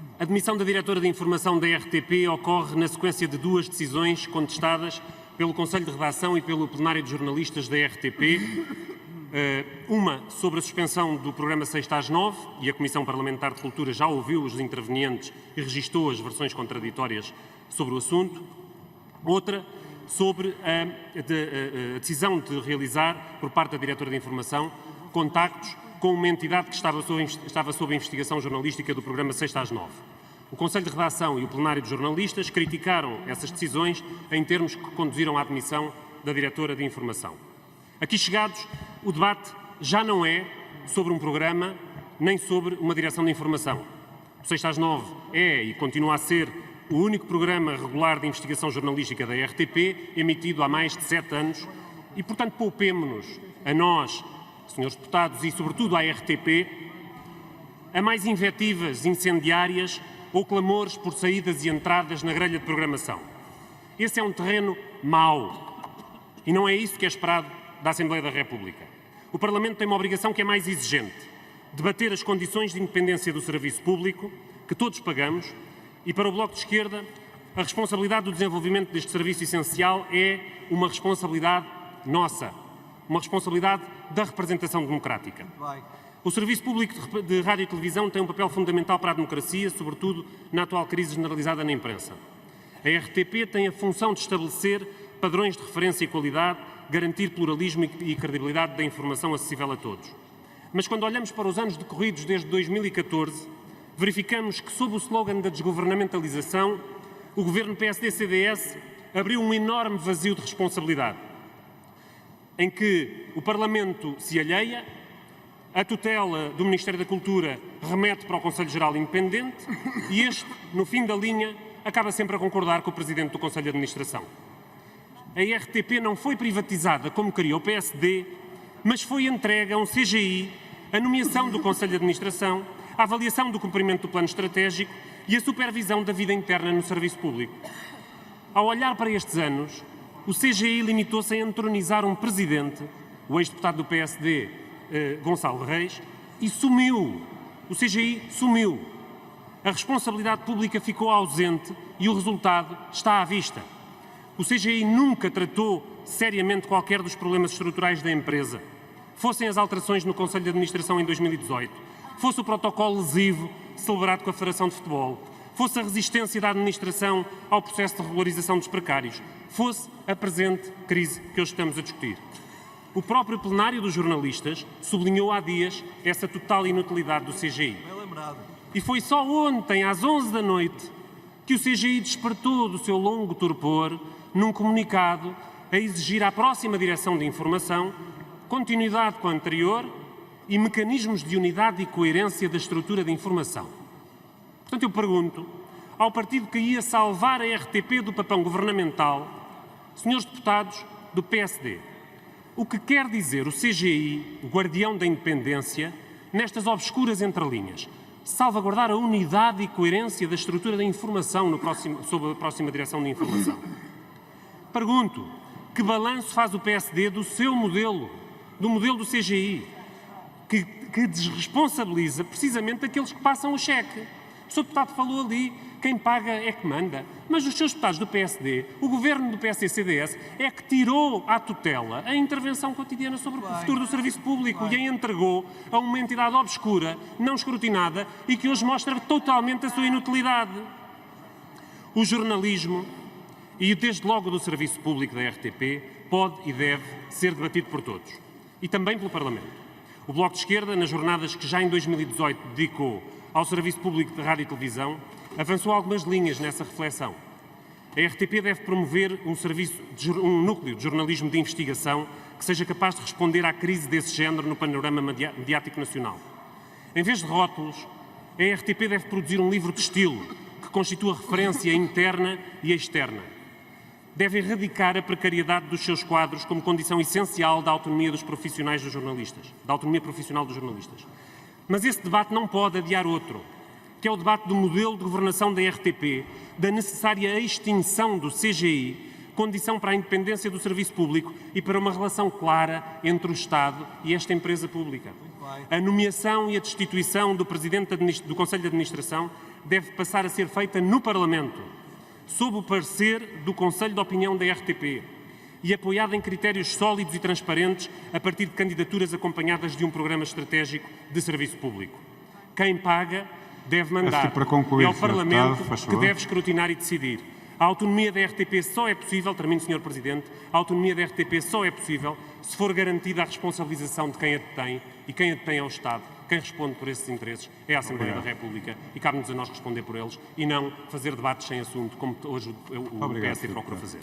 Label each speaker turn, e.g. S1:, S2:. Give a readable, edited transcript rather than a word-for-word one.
S1: A demissão da diretora de informação da RTP ocorre na sequência de duas decisões contestadas pelo Conselho de Redação e pelo Plenário de Jornalistas da RTP. Uma sobre a suspensão do programa 6 às 9, e a Comissão Parlamentar de Cultura já ouviu os intervenientes e registou as versões contraditórias sobre o assunto. Outra sobre a decisão de realizar, por parte da diretora de informação, contactos com uma entidade que estava sob a investigação jornalística do programa 6 às 9. O Conselho de Redação e o Plenário de Jornalistas criticaram essas decisões em termos que conduziram à admissão da diretora de informação. Aqui chegados, o debate já não é sobre um programa nem sobre uma direção de informação. O 6 às 9 é e continua a ser o único programa regular de investigação jornalística da RTP, emitido há mais de 7 anos, e, portanto, poupemo-nos a nós, senhores deputados, e sobretudo à RTP, a mais invectivas incendiárias ou clamores por saídas e entradas na grelha de programação. Esse é um terreno mau e não é isso que é esperado da Assembleia da República. O Parlamento tem uma obrigação que é mais exigente: debater as condições de independência do serviço público, que todos pagamos, e para o Bloco de Esquerda, a responsabilidade do desenvolvimento deste serviço essencial é uma responsabilidade nossa, uma responsabilidade da representação democrática. O Serviço Público de Rádio e Televisão tem um papel fundamental para a democracia, sobretudo na atual crise generalizada na imprensa. A RTP tem a função de estabelecer padrões de referência e qualidade, garantir pluralismo e credibilidade da informação acessível a todos. Mas quando olhamos para os anos decorridos desde 2014, verificamos que, sob o slogan da desgovernamentalização, o governo PSD-CDS abriu um enorme vazio de responsabilidade, em que o Parlamento se alheia, a tutela do Ministério da Cultura remete para o Conselho Geral Independente e este, no fim da linha, acaba sempre a concordar com o Presidente do Conselho de Administração. A RTP não foi privatizada como queria o PSD, mas foi entregue a um CGI a nomeação do Conselho de Administração, a avaliação do cumprimento do plano estratégico e a supervisão da vida interna no serviço público. Ao olhar para estes anos, o CGI limitou-se a entronizar um presidente, o ex-deputado do PSD, Gonçalo Reis, e sumiu. O CGI sumiu. A responsabilidade pública ficou ausente e o resultado está à vista. O CGI nunca tratou seriamente qualquer dos problemas estruturais da empresa. Fossem as alterações no Conselho de Administração em 2018, fosse o protocolo lesivo celebrado com a Federação de Futebol, fosse a resistência da administração ao processo de regularização dos precários, fosse a presente crise que hoje estamos a discutir. O próprio plenário dos jornalistas sublinhou há dias essa total inutilidade do CGI. E foi só ontem, às 11 da noite, que o CGI despertou do seu longo torpor num comunicado a exigir à próxima direção de informação continuidade com a anterior e mecanismos de unidade e coerência da estrutura de informação. Portanto, eu pergunto ao partido que ia salvar a RTP do papão governamental, senhores deputados do PSD, o que quer dizer o CGI, o guardião da independência, nestas obscuras entrelinhas? Salvaguardar a unidade e coerência da estrutura da informação sob a próxima direção de informação. Pergunto, que balanço faz o PSD do seu modelo, do modelo do CGI, que desresponsabiliza precisamente aqueles que passam o cheque? O Sr. Deputado falou ali, quem paga é que manda. Mas os seus deputados do PSD, o governo do PSD-CDS, é que tirou à tutela a intervenção cotidiana sobre o futuro do serviço público e a entregou a uma entidade obscura, não escrutinada e que hoje mostra totalmente a sua inutilidade. O jornalismo, e desde logo do serviço público da RTP, pode e deve ser debatido por todos e também pelo Parlamento. O Bloco de Esquerda, nas jornadas que já em 2018 dedicou ao Serviço Público de Rádio e Televisão, avançou algumas linhas nessa reflexão. A RTP deve promover um núcleo de jornalismo de investigação que seja capaz de responder à crise desse género no panorama mediático nacional. Em vez de rótulos, a RTP deve produzir um livro de estilo que constitua referência interna e externa. Deve erradicar a precariedade dos seus quadros como condição essencial da autonomia dos profissionais dos jornalistas, da autonomia profissional dos jornalistas. Mas esse debate não pode adiar outro, que é o debate do modelo de governação da RTP, da necessária extinção do CGI, condição para a independência do serviço público e para uma relação clara entre o Estado e esta empresa pública. A nomeação e a destituição do Presidente do Conselho de Administração deve passar a ser feita no Parlamento, sob o parecer do Conselho de Opinião da RTP e apoiada em critérios sólidos e transparentes a partir de candidaturas acompanhadas de um programa estratégico de serviço público. Quem paga deve mandar.
S2: Para concluir,
S1: é ao Parlamento
S2: deputado, faz
S1: que
S2: favor.
S1: deve escrutinar e decidir. A autonomia da RTP só é possível, termino, Sr. Presidente, a autonomia da RTP só é possível se for garantida a responsabilização de quem a detém, e quem a detém é o Estado. Quem responde por esses interesses é a Assembleia da República e cabe-nos a nós responder por eles e não fazer debates sem assunto, como hoje o PSD procura fazer.